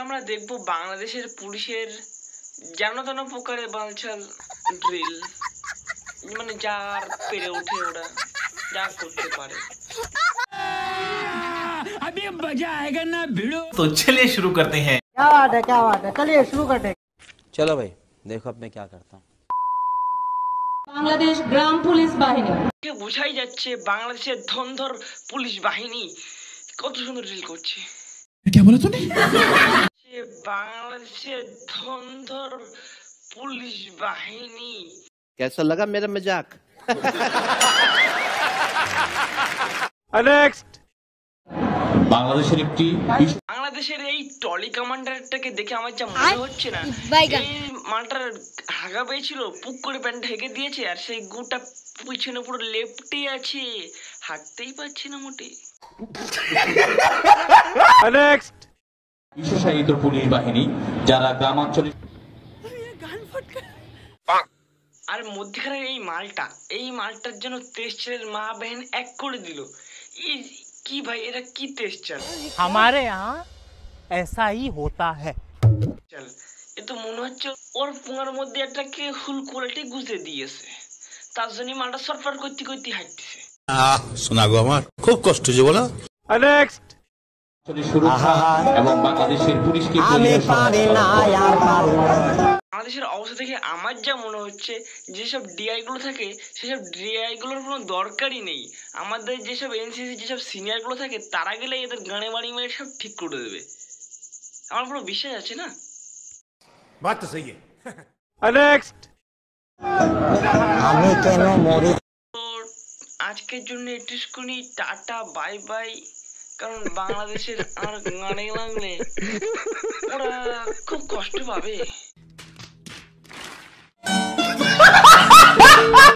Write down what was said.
আমরা দেখব বাংলাদেশের পুলিশের যেন তেন প্রকারে বালছাল ড্রিল, মানে যার পেরে ওঠে ওরা যা করতে পারে। अभी मजा आएगा ना भिड़ो। तो चलिए शुरू करते हैं। क्या बात है, चलिए शुरू करते हैं। चलो भाई देखो अब मैं क्या करता हूँ। বাংলাদেশ গ্রাম পুলিশ বাহিনী বোঝাই যাচ্ছে বাংলাদেশের ধনধর পুলিশ বাহিনী কত সুন্দর ড্রিল করছে। क्या बोला तूने? বাংলাদেশের ধনধর পুলিশ বাহিনী। कैसा लगा मेरा मजाक? नेक्स्ट। বাংলাদেশের এই টলি কমান্ডারটাকে দেখে আমার যা মনে হচ্ছে না, এই মালটার হাগা পেয়েছিল, পুক করে প্যান্ট ঢেকে দিয়েছে, আর সেই গুটা পিছনে পুরো লেপটে আছে, হাঁটতেই পারছে না মোটে। नेक्स्ट। বিশেষায়িত পুলিশ বাহিনী যারা গ্রামাঞ্চলে, আর মধ্যখানে এই মালটার জন্য তেজচালের মা বহন এক করে দিল। কি ভাই, এরা কি তেজচাল? हमारे यहाँ ऐसा ही होता है। চল, এ তো মনে হচ্ছে ওর পুঙার মধ্যে একটা কে হুল কোয়ালিটি গুজে দিয়েছে, তার জন্য মালটা সরফার করতে করতে হাঁটতেছে। শোনা গো, আমার খুব কষ্ট যে বলো। नेक्स्ट। সুরক্ষা এবং বাংলাদেশের পুলিশকে বাংলাদেশের অবস্থা থেকে আমার যা মনে হচ্ছে, যেসব ডিআই গুলো থাকে সেসব ডিআই গুলোর কোনো দরকারই নেই। আমাদের যেসব এনসিসি যেসব সিনিয়র গুলো থাকে তারা গেলে এদের গানে বাড়ি মেরে সব ঠিক করে দেবে। আমার পুরো বিশ্বাস আছে না। बात तो सही है। नेक्स्ट। তো আজকের জন্য এটুকুনি, টাটা বাই বাই। কারণ বাংলাদেশের আর গানে লাগলে ওরা খুব কষ্ট পাবে।